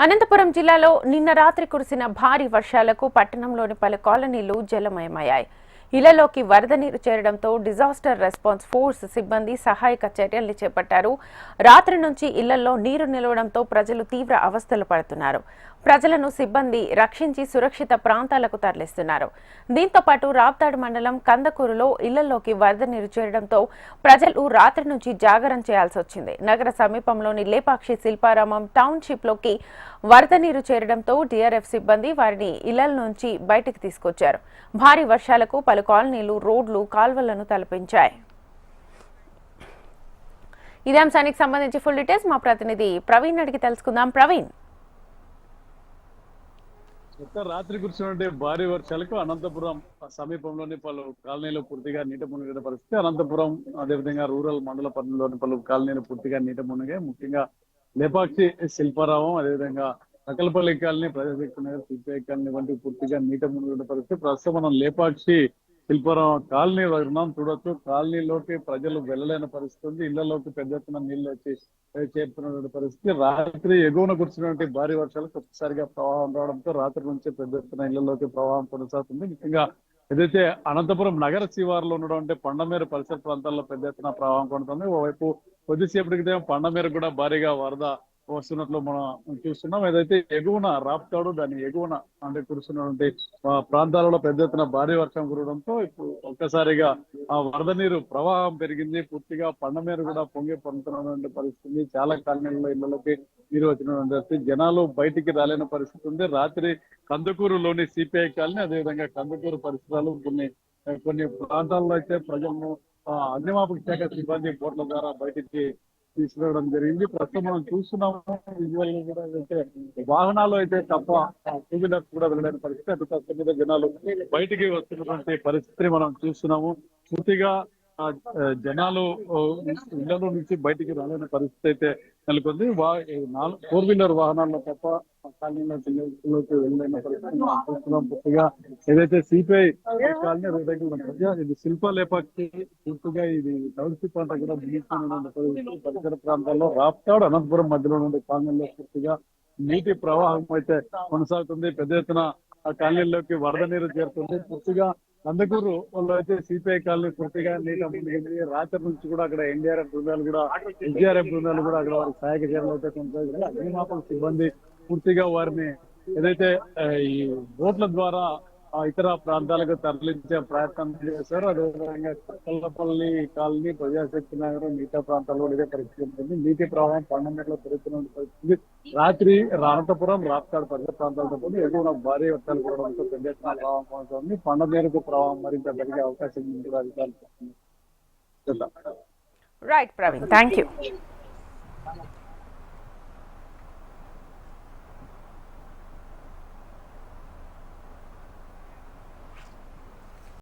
అనంతపురం జిల్లాలో నిన్న రాత్రి కురిసిన భారీ వర్షాలకు పట్టణంలోని పలు కాలనీలు జలమయమయ్యాయి. ఇళ్లలోకి వరద నీరు చేరడంతో డిజాస్టర్ రెస్పాన్స్ ఫోర్స్ సిబ్బంది సహాయక చర్యల్ని చేపట్టారు. రాత్రి నుంచి ఇళ్లలో నీరు నిలవడంతో ప్రజలు తీవ్ర అవస్థలు పడుతున్నారు. ప్రజలను సిబ్బంది రక్షించి సురక్షిత ప్రాంతాలకు తరలిస్తున్నారు. దీంతో పాటు రాప్తాడు మండలం కందకూరులో ఇళ్లలోకి వరద నీరు చేరడంతో ప్రజలు రాత్రి నుంచి జాగరణ చేయాల్సి వచ్చింది. నగర సమీపంలోని లేపాక్షి శిల్పారామం టౌన్షిప్ లోకి వరద నీరు చేరడంతో డీఆర్ఎఫ్ సిబ్బంది వారిని ఇళ్ల నుంచి బయటకు తీసుకొచ్చారు. భారీ వర్షాలకు పలు కాలనీలు రోడ్లు కాల్వలను తలపించాయి. ఇదే అంశానికి సంబంధించి ఫుల్ డీటెయిల్స్ మా ప్రతినిధి ప్రవీణ్ అడిగి తెలుసుకుందాం. ప్రవీణ్, రాత్రి కురిసినటువంటి భారీ వర్షాలకు అనంతపురం సమీపంలోని పలు కాలనీలు పూర్తిగా నీట మునిగిన పరిస్థితి. అనంతపురం అదేవిధంగా రూరల్ మండల పరిధిలోని పలు కాలనీలు పూర్తిగా నీట మునిగాయి. ముఖ్యంగా లేపాక్షి శిల్పారామం, అదేవిధంగా సకలపల్లి colony, Prajasakti Nagar, CPI colony వంటి పూర్తిగా నీట మునిగిన పరిస్థితి. ప్రస్తుతం మనం లేపాక్షి శిల్పారామం కాలనీ ఉన్నాం. చూడొచ్చు, కాలనీలోకి ప్రజలు వెళ్ళలేని పరిస్థితి ఉంది. ఇళ్లలోకి పెద్ద ఎత్తున నీళ్లు వచ్చి చేరుతున్నటువంటి పరిస్థితి. రాత్రి ఎగువన కురిసినటువంటి భారీ వర్షాలకు ఒక్కసారిగా ప్రవాహం రావడంతో రాత్రి నుంచి పెద్ద ఎత్తున ఇళ్లలోకి ప్రవాహం కొనసాగుతుంది. ముఖ్యంగా ఏదైతే అనంతపురం నగర శివారులో ఉన్నటువంటి పండమేరు పరిసర ప్రాంతాల్లో పెద్ద ఎత్తున ప్రవాహం కొడుతుంది. ఓవైపు కొద్దిసేపటికి పండమేరు కూడా భారీగా వరద వస్తున్నట్లు మనం చూస్తున్నాం. ఏదైతే ఎగువన రాప్తాడు, దాని ఎగువన అంటే కురుస్తున్నటువంటి ప్రాంతాలలో పెద్ద ఎత్తున భారీ వర్షం కురవడంతో ఇప్పుడు ఒక్కసారిగా ఆ వరద నీరు ప్రవాహం పెరిగింది. పూర్తిగా పండమేరు కూడా పొంగి పొందుతున్నటువంటి పరిస్థితి. చాలా కాలనీలలో ఇళ్లలోకి నీరు వచ్చినటువంటి పరిస్థితి. జనాలు బయటికి రాలేని పరిస్థితి ఉంది. రాత్రి కందుకూరులోని సిపిఐ కాలనీ, అదేవిధంగా కందుకూరు పరిసరాలు కొన్ని ప్రాంతాల్లో అయితే ప్రజలను అగ్నిమాపక శాఖ సిబ్బంది బోట్ల ద్వారా బయటికి తీసుకురావడం జరిగింది. ప్రస్తుతం మనం చూస్తున్నాము విజువల్ కూడా అయితే వాహనాలు అయితే తప్ప టూ వీలర్స్ కూడా వెళ్ళలేని పరిస్థితి. అటు కష్ట మీద జనాలు బయటికి వస్తున్నటువంటి పరిస్థితిని మనం చూస్తున్నాము. పూర్తిగా జనాలు ఇళ్లలో నుంచి బయటికి రాలేని పరిస్థితి అయితే నెలకొంది. 4 వీలర్ వాహనాల్లో తప్ప కాలనీలోకి వెళ్ళలేని పరిస్థితి మనం చూస్తున్నాం. పూర్తిగా ఏదైతే సిపిఐ కాలనీ, ఇది శిల్ప లేపాక్షి, పూర్తిగా ఇది టౌన్షిప్ అంతా కూడా ముగిస్తున్నటువంటి పరిసర ప్రాంతాల్లో రాప్తాడు అనంతపురం మధ్యలో నుండి కాలనీలో పూర్తిగా నీటి ప్రవాహం అయితే కొనసాగుతుంది. పెద్ద ఎత్తున ఆ కాలనీలోకి వరద నీరు చేరుతుంది. పూర్తిగా కందుకూరు వాళ్ళు అయితే సిపిఐ కాలనీ పూర్తిగా నీట మునిగింది. రాత్రి నుంచి కూడా అక్కడ ఎస్డిఆర్ఎఫ్ బృందాలు కూడా అక్కడ వారి సహాయక చర్యలు అయితే కొనసాగుతుంది. అగ్నిమాపక సిబ్బంది పూర్తిగా వారిని ఏదైతే ఈ బోట్ల ద్వారా ఇతర ప్రాంతాలకు తరలించే ప్రయత్నం చేశారు. అదేవిధంగా చల్లపల్లి కాలనీ, ప్రజాశక్తి నగరం, మిగతా ప్రాంతాల్లో ఇదే పరిస్థితి ఉంటుంది. నీటి ప్రవాహం పండమేరులో పెరుగుతున్న పరిస్థితి. రాత్రి అనంతపురం రాప్తాడు పరిసర ప్రాంతాలతో పాటు ఎగువన భారీ వర్షాలు కురవడంతో పెద్ద ఎత్తున ప్రవాహం కొనసాగుతుంది. పండమేరకు ప్రవాహం మరింత పెరిగే అవకాశం ఉంది కూడా అధికారులు. Right Praveen, thank you.